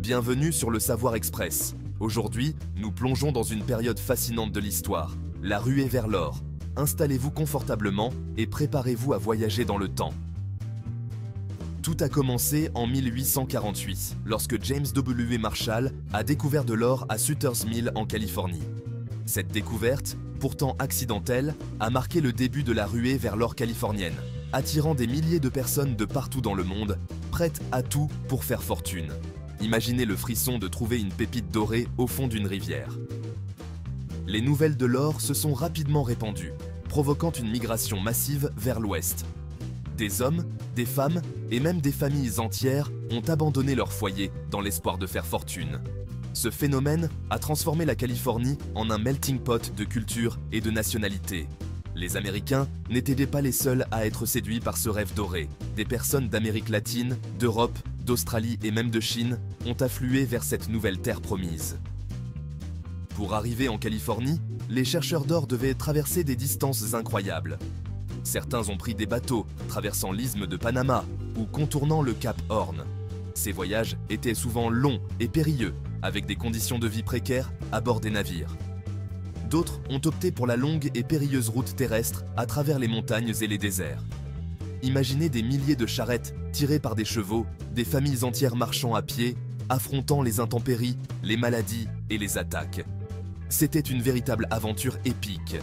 Bienvenue sur le Savoir Express. Aujourd'hui, nous plongeons dans une période fascinante de l'histoire, la ruée vers l'or. Installez-vous confortablement et préparez-vous à voyager dans le temps. Tout a commencé en 1848, lorsque James W. Marshall a découvert de l'or à Sutter's Mill en Californie. Cette découverte, pourtant accidentelle, a marqué le début de la ruée vers l'or californienne, attirant des milliers de personnes de partout dans le monde, prêtes à tout pour faire fortune. Imaginez le frisson de trouver une pépite dorée au fond d'une rivière. Les nouvelles de l'or se sont rapidement répandues, provoquant une migration massive vers l'ouest. Des hommes, des femmes et même des familles entières ont abandonné leur foyer dans l'espoir de faire fortune. Ce phénomène a transformé la Californie en un melting pot de cultures et de nationalités. Les Américains n'étaient pas les seuls à être séduits par ce rêve doré. Des personnes d'Amérique latine, d'Europe, d'Australie et même de Chine ont afflué vers cette nouvelle terre promise. Pour arriver en Californie, les chercheurs d'or devaient traverser des distances incroyables. Certains ont pris des bateaux, traversant l'isthme de Panama ou contournant le cap Horn. Ces voyages étaient souvent longs et périlleux, avec des conditions de vie précaires à bord des navires. D'autres ont opté pour la longue et périlleuse route terrestre à travers les montagnes et les déserts. Imaginez des milliers de charrettes tirées par des chevaux, des familles entières marchant à pied, affrontant les intempéries, les maladies et les attaques. C'était une véritable aventure épique.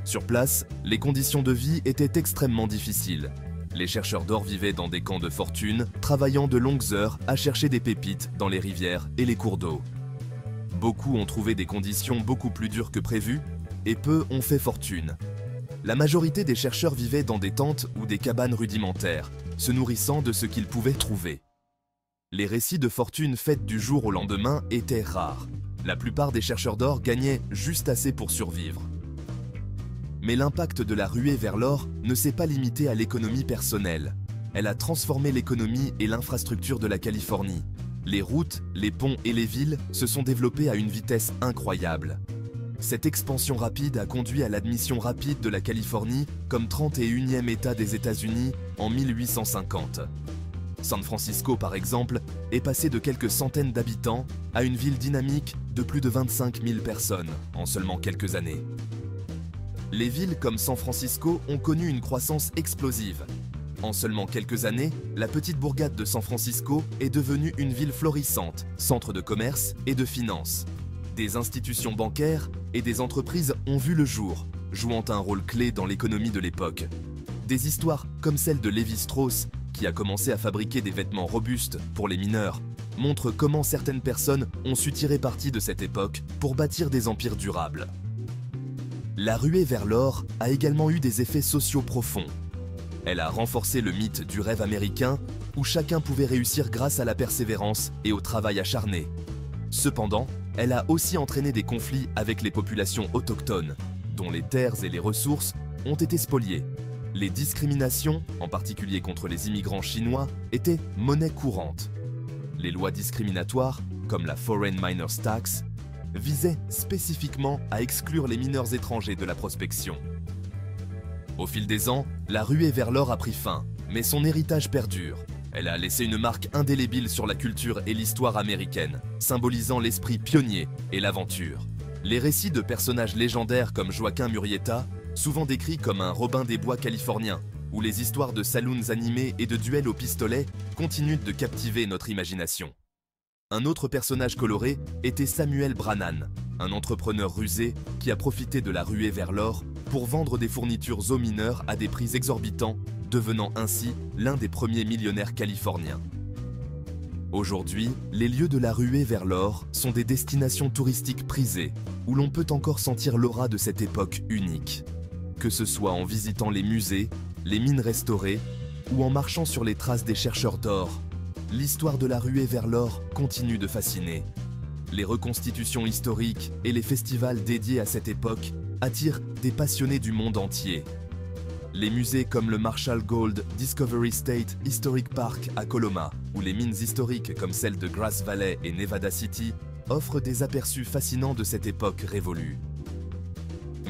Sur place, les conditions de vie étaient extrêmement difficiles. Les chercheurs d'or vivaient dans des camps de fortune, travaillant de longues heures à chercher des pépites dans les rivières et les cours d'eau. Beaucoup ont trouvé des conditions beaucoup plus dures que prévues, et peu ont fait fortune. La majorité des chercheurs vivaient dans des tentes ou des cabanes rudimentaires, se nourrissant de ce qu'ils pouvaient trouver. Les récits de fortune faites du jour au lendemain étaient rares. La plupart des chercheurs d'or gagnaient juste assez pour survivre. Mais l'impact de la ruée vers l'or ne s'est pas limité à l'économie personnelle. Elle a transformé l'économie et l'infrastructure de la Californie. Les routes, les ponts et les villes se sont développés à une vitesse incroyable. Cette expansion rapide a conduit à l'admission rapide de la Californie comme 31e État des États-Unis en 1850. San Francisco, par exemple, est passé de quelques centaines d'habitants à une ville dynamique de plus de 25 000 personnes en seulement quelques années. Les villes comme San Francisco ont connu une croissance explosive. En seulement quelques années, la petite bourgade de San Francisco est devenue une ville florissante, centre de commerce et de finances. Des institutions bancaires et des entreprises ont vu le jour, jouant un rôle clé dans l'économie de l'époque. Des histoires comme celle de Lévi-Strauss, qui a commencé à fabriquer des vêtements robustes pour les mineurs, montrent comment certaines personnes ont su tirer parti de cette époque pour bâtir des empires durables. La ruée vers l'or a également eu des effets sociaux profonds. Elle a renforcé le mythe du rêve américain où chacun pouvait réussir grâce à la persévérance et au travail acharné. Cependant, elle a aussi entraîné des conflits avec les populations autochtones, dont les terres et les ressources ont été spoliées. Les discriminations, en particulier contre les immigrants chinois, étaient monnaie courante. Les lois discriminatoires, comme la Foreign Miners Tax, visaient spécifiquement à exclure les mineurs étrangers de la prospection. Au fil des ans, la ruée vers l'or a pris fin, mais son héritage perdure. Elle a laissé une marque indélébile sur la culture et l'histoire américaine, symbolisant l'esprit pionnier et l'aventure. Les récits de personnages légendaires comme Joaquin Murrieta, souvent décrits comme un Robin des Bois californien, ou les histoires de saloons animés et de duels au pistolet continuent de captiver notre imagination. Un autre personnage coloré était Samuel Brannan, un entrepreneur rusé qui a profité de la ruée vers l'or pour vendre des fournitures aux mineurs à des prix exorbitants, devenant ainsi l'un des premiers millionnaires californiens. Aujourd'hui, les lieux de la ruée vers l'or sont des destinations touristiques prisées, où l'on peut encore sentir l'aura de cette époque unique. Que ce soit en visitant les musées, les mines restaurées, ou en marchant sur les traces des chercheurs d'or, l'histoire de la ruée vers l'or continue de fasciner. Les reconstitutions historiques et les festivals dédiés à cette époque attirent des passionnés du monde entier. Les musées comme le Marshall Gold Discovery State Historic Park à Coloma ou les mines historiques comme celles de Grass Valley et Nevada City offrent des aperçus fascinants de cette époque révolue.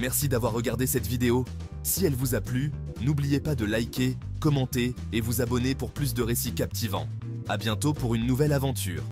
Merci d'avoir regardé cette vidéo. Si elle vous a plu, n'oubliez pas de liker, commenter et vous abonner pour plus de récits captivants. À bientôt pour une nouvelle aventure.